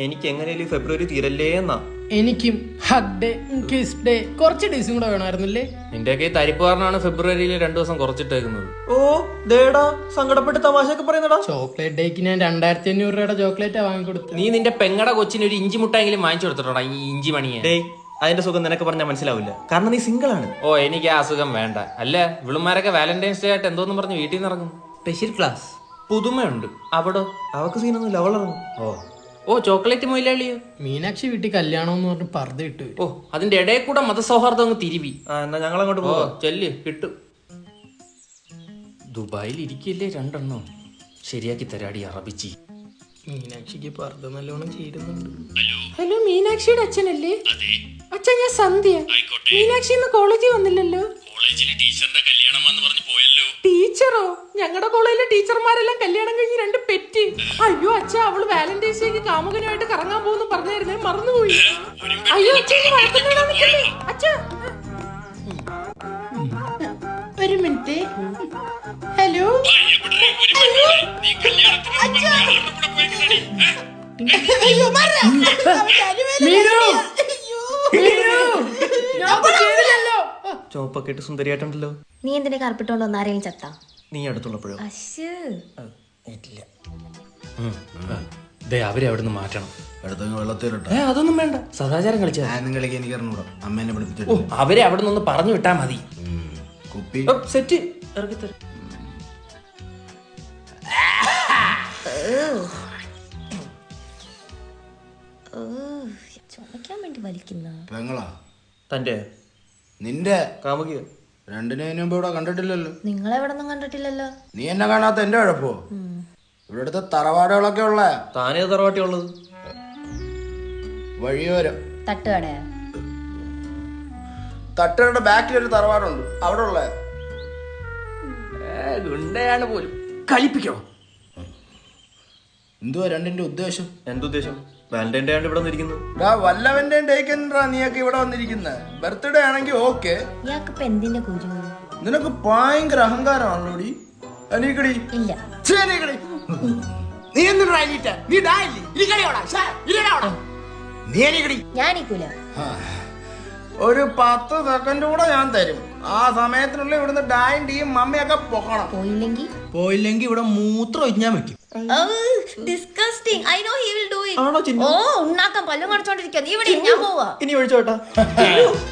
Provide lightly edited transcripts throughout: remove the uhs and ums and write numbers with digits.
എനിക്ക് എങ്ങനെയാലും ഫെബ്രുവരി തീരല്ലേ എന്നാ. എനിക്കും ഹഗ് ഡേ, കിസ് ഡേ, കുറച്ച് ഡേയ്സും കൂടെ വേണമായിരുന്നല്ലേ. നിന്റെയൊക്കെ തരിപ്പ് കാരണമാണ് ഫെബ്രുവരിയിൽ 2 ദിവസം കുറച്ചിട്ടേക്കുന്നത്. ഓ ദേടാ, സങ്കടപ്പെട്ട് തമാശയൊക്കെ പറയുന്നടാ. ചോക്ലേറ്റ് ഡേക്ക് ഞാൻ 2500 രൂപയുടെ ചോക്ലേറ്റാ വാങ്ങിക്കൊടുത്തു. നീ നിന്റെ പെങ്ങടെ കൊച്ചിന് ഒരു ഇഞ്ചി മുട്ടായെങ്കിലും വാങ്ങിച്ചു കൊടുത്തിട്ടോടാ, ഈ ഇഞ്ചി മണിയെ. ഡേയ്, അതിന്റെ സുഖം നിനക്ക് പറഞ്ഞാൽ മനസ്സിലാവില്ല, കാരണം നീ സിംഗിൾ ആണ്. ഓ, എനിക്ക് ആ അസുഖം വേണ്ട. അല്ല, ഇവളുമാരൊക്കെ വാലന്റൈൻസ് ഡേ ആയിട്ട് എന്തോന്ന് പറഞ്ഞ് വീട്ടിൽ നിന്ന് ഇറങ്ങും. സ്പെഷ്യൽ ക്ലാസ് പുതുമയുണ്ട്. അവിടോ? അവക്ക് സീനൊന്നുമില്ല, അവളിറങ്ങും. ഓ ചോക്ലേറ്റ് മൊയിലാളിയോ? മീനാക്ഷി വീട്ടിൽ കല്യാണം എന്ന് പറഞ്ഞ് പർദ്ദ ഇട്ടു. ഓ, അതിന്റെ ഇടയിൽ കൂടെ മതസൗഹാർദ്ദം അങ്ങ് തിരുവി. എന്നാ ഞങ്ങൾ അങ്ങോട്ട് ഓ പോവാ. ചെല്ല്, കിട്ടും. ദുബായിൽ ഇരിക്കില്ലേ 2 എണ്ണം. ശരിയാക്കി തരാടി അറബിച്ചി. മീനാക്ഷിക്ക് പർദ്ദ നല്ലോണം ചേരുന്നുണ്ട്. ഹലോ, മീനാക്ഷിയുടെ അച്ഛനല്ലേ? അച്ഛൻ, ഞാൻ സന്ധ്യ. മീനാക്ഷി ഇന്ന് കോളേജിൽ വന്നില്ലല്ലോ. ടീച്ചറോ? ഞങ്ങളുടെ കോളേജിലെ ടീച്ചർമാരെല്ലാം കല്യാണം കഴിഞ്ഞ് 2 പെറ്റ്. അയ്യോ അച്ഛ, അവള് വാലന്റൈൻസ് ഡേക്ക് കാമുകനായിട്ട് കറങ്ങാൻ പോകുന്നു പറഞ്ഞായിരുന്നേ, മറന്നുപോയി. അയ്യോ അച്ഛ, അച്ഛ ഒരു മിനിറ്റ്. ഹലോ, ചോപ്പൊക്കെ ഇട്ട് സുന്ദരിയായിട്ടുണ്ടല്ലോ. നീ എന്തിനെ കറുപ്പിട്ടോണ്ട് വന്ന് ആരെയും ചത്താ? നീ അടുത്തുള്ളപ്പോഴോ? അവരെ അവിടെ നിന്ന് മാറ്റണം. വെള്ളത്തിലിട്ടോ അതൊന്നും വേണ്ട, സദാചാരം കളിച്ചാ. കളിക്ക് എനിക്ക് അറിഞ്ഞൂടാ, അമ്മേനെ ഓ, പഠിപ്പിച്ചിട്ട്. അവരെ അവിടെ നിന്ന് പറഞ്ഞു വിട്ടാ മതി. കുപ്പി സെറ്റ് ഇറക്കിത്തരും. ചുമക്കാൻ വേണ്ടി വലിക്കുന്ന പെങ്ങളാ തന്റെ നിന്റെ കാമുകിയ? രണ്ടിനു മുമ്പ് ഇവിടെ കണ്ടിട്ടില്ലല്ലോ. നിങ്ങളെവിടൊന്നും കണ്ടിട്ടില്ലല്ലോ. നീ എന്നെ കാണാത്ത എന്റെ കുഴപ്പോ? ഇവിടുത്തെ തറവാടുകളൊക്കെ ഉള്ള താനേ തറവാട്ടി ഉള്ളത്? വഴിയോരം തട്ടുകടയാ? തട്ടുകളുടെ ബാക്കിൽ ഒരു തറവാടുണ്ട്, അവിടെ ഉള്ള. ഗുണ്ടയാണ് പോലും. കളിപ്പിക്കോ? എന്തുവാ രണ്ടിന്റെ ഉദ്ദേശം? എന്തുദ്ദേശം? വാലന്റൈൻ ഡേ ആണ് ഇവിടെ വന്നിരിക്കുന്നത്. വല്ലവന്റെ ഡേക്കെന്താ നീയൊക്കെ ഇവിടെ വന്നിരിക്കുന്നത്? ബർത്ത്ഡേ ആണെങ്കിൽ ഓക്കെ. ഇയാൾക്കിപ്പോ എന്തിന്റെ കുരു? നിനക്ക് ഭയങ്കര അഹങ്കാരമാണല്ലോടി. എണീക്കടി. ഇല്ല. നീ എന്തിനാ നീ എണീക്കടി. ഞാനിക്കൂല. ഒരു 10 സെക്കൻഡ് കൂടെ ഞാൻ തരും. ആ സമയത്തിനുള്ളിൽ ഇവിടുന്ന് ഡായും ടീയും മമ്മിയൊക്കെ പൊക്കണം. പോയില്ലെങ്കിൽ ഇവിടെ മൂത്രം ഒഴിഞ്ഞാൻ വെക്കും. disgusting. I know he will do it. ആണോ ചിന്നു? ഓ, ഉണ്ണാക്കാൻ പല്ലും കടിച്ചോണ്ടിരിക്കുക. നീ ഇവിടെ, ഞാൻ പോവാ. ഇനി ഒഴിച്ചോട്ടാ.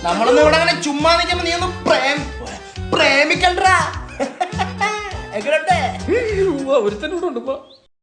നമ്മളൊന്നും ഇവിടെ അങ്ങനെ ചുമ്മാ നിൽക്കുമ്പോ നീ ഒന്ന് പ്രേമിക്കണ്ടാ. ഒരുത്തനോടുണ്ട്.